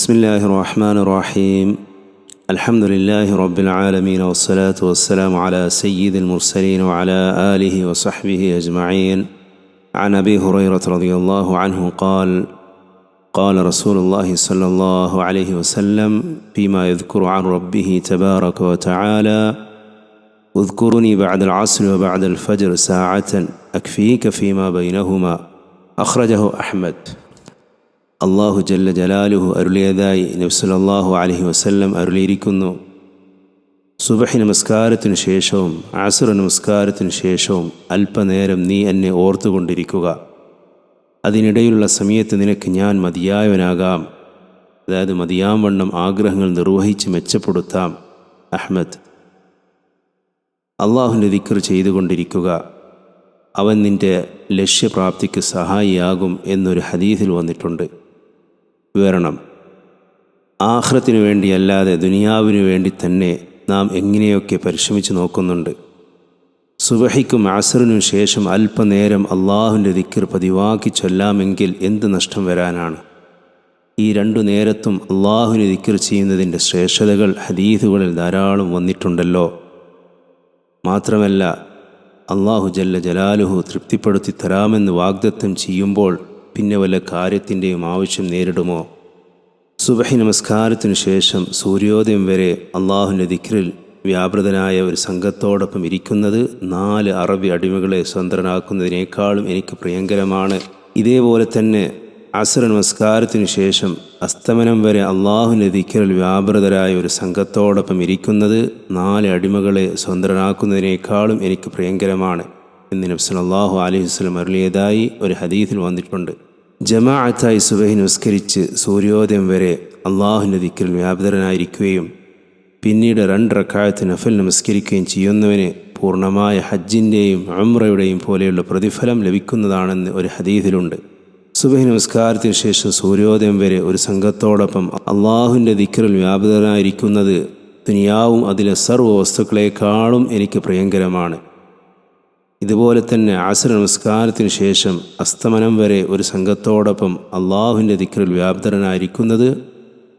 بسم الله الرحمن الرحيم الحمد لله رب العالمين والصلاة والسلام على سيد المرسلين وعلى آله وصحبه أجمعين. عن أبي هريرة رضي الله عنه قال قال رسول الله صلى الله عليه وسلم فيما يذكر عن ربه تبارك وتعالى: اذكرني بعد العصر وبعد الفجر ساعة أكفيك فيما بينهما. أخرجه أحمد. അള്ളാഹു ജല്ല ജലാലുഹു അരുളിയതായി നബി സല്ലല്ലാഹു അലൈഹി വസല്ലം അരുളിയിരിക്കുന്നു: സുബഹി നമസ്കാരത്തിനു ശേഷവും അസ്ർ നമസ്കാരത്തിനു ശേഷവും അല്പനേരം നീ എന്നെ ഓർത്തുകൊണ്ടിരിക്കുക. അതിനിടയിലുള്ള സമയത്ത് നിനക്ക് ഞാൻ മതിയായവനാകാം, അതായത് മതിയാവണ്ണം ആഗ്രഹങ്ങൾ നിർവഹിച്ച് മെച്ചപ്പെടുത്താം. അഹ്മദ്. അള്ളാഹുവിൻ്റെ ദിക്ർ ചെയ്തുകൊണ്ടിരിക്കുക, അവൻ നിൻ്റെ ലക്ഷ്യപ്രാപ്തിക്ക് സഹായിയാകും എന്നൊരു ഹദീസിൽ വന്നിട്ടുണ്ട്. വിവരണം: ആഖിറത്തിനു വേണ്ടിയല്ലാതെ ദുനിയാവിനു വേണ്ടി തന്നെ നാം എങ്ങനെയൊക്കെ പരിശ്രമിച്ചു നോക്കുന്നുണ്ട്. സുബഹിക്കും അസ്റിനും ശേഷം അല്പനേരം അള്ളാഹുവിൻ്റെ ദിക്ർ പതിവാക്കി ചൊല്ലാമെങ്കിൽ എന്ത് നഷ്ടം വരാനാണ്? ഈ രണ്ടു നേരത്തും അള്ളാഹുവിനെ ദിക്ർ ചെയ്യുന്നതിൻ്റെ ശ്രേഷ്ഠതകൾ ഹദീസുകളിൽ ധാരാളം വന്നിട്ടുണ്ടല്ലോ. മാത്രമല്ല, അള്ളാഹു ജല്ല ജലാലുഹു തൃപ്തിപ്പെടുത്തി തരാമെന്ന് വാഗ്ദത്തം ചെയ്യുമ്പോൾ പിന്നെ വല്ല കാര്യത്തിൻ്റെയും ആവശ്യം നേരിടുമോ? സുബഹി നമസ്കാരത്തിനു ശേഷം സൂര്യോദയം വരെ അള്ളാഹുവിൻ്റെ ദിക്റിൽ വ്യാപൃതനായ ഒരു സംഘത്തോടൊപ്പം ഇരിക്കുന്നത് 4 അറബി അടിമകളെ സ്വതന്ത്രനാക്കുന്നതിനേക്കാളും എനിക്ക് പ്രിയങ്കരമാണ്. ഇതേപോലെ തന്നെ അസ്ർ നമസ്കാരത്തിനു ശേഷം അസ്തമനം വരെ അള്ളാഹുവിൻ്റെ ദിക്റിൽ വ്യാപൃതരായ ഒരു സംഘത്തോടൊപ്പം ഇരിക്കുന്നത് 4 അടിമകളെ സ്വതന്ത്രനാക്കുന്നതിനേക്കാളും എനിക്ക് പ്രിയങ്കരമാണ് എന്ന് നബി സല്ലല്ലാഹു അലൈഹി വസല്ലം അരുളിയതായി ഒരു ഹദീസിൽ വന്നിട്ടുണ്ട്. ജമാഅത്തായി സുബഹി നമസ്കരിച്ച് സൂര്യോദയം വരെ അള്ളാഹുവിൻ്റെ ദിക്റിൽ വ്യാപൃതനായിരിക്കുകയും പിന്നീട് 2 റക്അത്ത് നഫൽ നമസ്കരിക്കുകയും ചെയ്യുന്നവന് പൂർണ്ണമായ ഹജ്ജിൻ്റെയും ഉംറയുടെയും പോലെയുള്ള പ്രതിഫലം ലഭിക്കുന്നതാണെന്ന് ഒരു ഹദീസിലുണ്ട്. സുബഹി നമസ്കാരത്തിന് ശേഷം സൂര്യോദയം വരെ ഒരു സംഘത്തോടൊപ്പം അള്ളാഹുവിൻ്റെ ദിക്റിൽ വ്യാപൃതനായിരിക്കുന്നത് ദുനിയാവും അതിലെ സർവ്വ വസ്തുക്കളെക്കാളും എനിക്ക് പ്രിയങ്കരമാണ്. ഇതുപോലെ തന്നെ അസ്ർ നമസ്കാരത്തിന് ശേഷം അസ്തമനം വരെ ഒരു സംഘത്തോടൊപ്പം അള്ളാഹുവിൻ്റെ ദിക്റിൽ വ്യാപൃതനായിരിക്കുന്നത്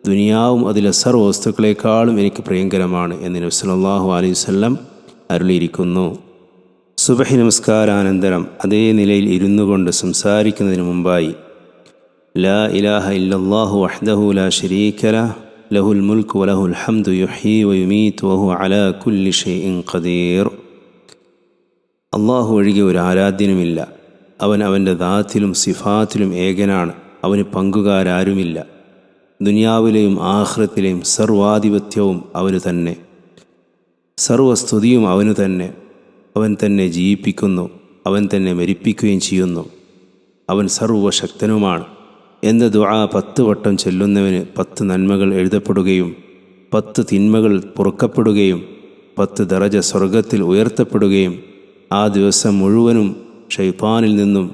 ദുനിയാവും അതിലെ സർവ്വ വസ്തുക്കളെക്കാളും എനിക്ക് പ്രിയങ്കരമാണ് എന്ന് നബി സല്ലല്ലാഹു അലൈഹി വസല്ലം അരുളിയിരിക്കുന്നു. സുബഹി നമസ്കാരാനന്തരം അതേ നിലയിൽ ഇരുന്നു കൊണ്ട് സംസാരിക്കുന്നതിന് മുമ്പായി ലാ ഇലാഹ ഇല്ലല്ലാഹു വഹ്ദഹു ലാ ശരീക ലഹു ലഹുൽ മുൽക്കു വലഹുൽ ഹംദു യുഹ്യീ വയുമീതു വഹുവ അലാ കുല്ലി ഷൈഇൻ ഖദീർ. അള്ളാഹു ഒഴികെ ഒരു ആരാധ്യനുമില്ല. അവൻ അവൻ്റെ ദാത്തിലും സിഫാത്തിലും ഏകനാണ്. അവന് പങ്കുകാരാരുമില്ല. ദുനിയാവിലെയും ആഖിറത്തിലെയും സർവാധിപത്യവും അവന് തന്നെ. സർവസ്തുതിയും അവനു തന്നെ. അവൻ തന്നെ ജീവിപ്പിക്കുന്നു, അവൻ തന്നെ മരിപ്പിക്കുകയും ചെയ്യുന്നു. അവൻ സർവശക്തനുമാണ് എന്ന ദുആ 10 വട്ടം ചൊല്ലുന്നവന് 10 നന്മകൾ എഴുതപ്പെടുകയും 10 തിന്മകൾ പൊറുക്കപ്പെടുകയും 10 ദറജ സ്വർഗത്തിൽ ഉയർത്തപ്പെടുകയും ആ ദിവസം മുഴുവനും ശൈത്താനിൽ നിന്നും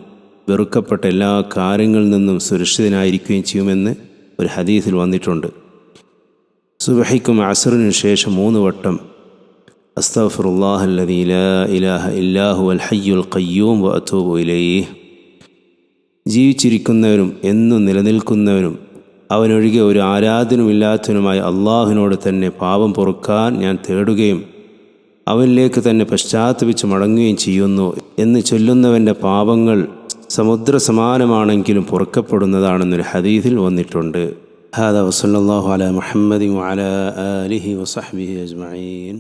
വെറുക്കപ്പെട്ട എല്ലാ കാര്യങ്ങളിൽ നിന്നും സുരക്ഷിതനായിരിക്കുകയും ചെയ്യുമെന്ന് ഒരു ഹദീസിൽ വന്നിട്ടുണ്ട്. സുബഹിക്കും അസ്റിനും ശേഷം 3 വട്ടം അസ്തഗ്ഫിറുല്ലാഹല്ലദീ ലാ ഇലാഹ ഇല്ലാ ഹുവൽ ഹയ്യുൽ ഖയ്യൂം വഅതൂബു ഇലൈഹി. ജീവിച്ചിരിക്കുന്നവരും എന്നും നിലനിൽക്കുന്നവരും അവനൊഴികെ ഒരു ആരാധനയുമില്ലാത്തവനുമായ അള്ളാഹുവിനോട് തന്നെ പാപം പൊറുക്കാൻ ഞാൻ തേടുകയും അവനിലേക്ക് തന്നെ പശ്ചാത്തപിച്ച് മടങ്ങുകയും ചെയ്യുന്നു എന്ന് ചൊല്ലുന്നവൻ്റെ പാപങ്ങൾ സമുദ്ര സമാനമാണെങ്കിലും പൊറുക്കപ്പെടുന്നതാണെന്നൊരു ഹദീസിൽ വന്നിട്ടുണ്ട്. ഹാദാ വസല്ലല്ലാഹു അലാ മുഹമ്മദിൻ വഅലാ ആലിഹി വസഹ്ബിഹി അജ്മഈൻ.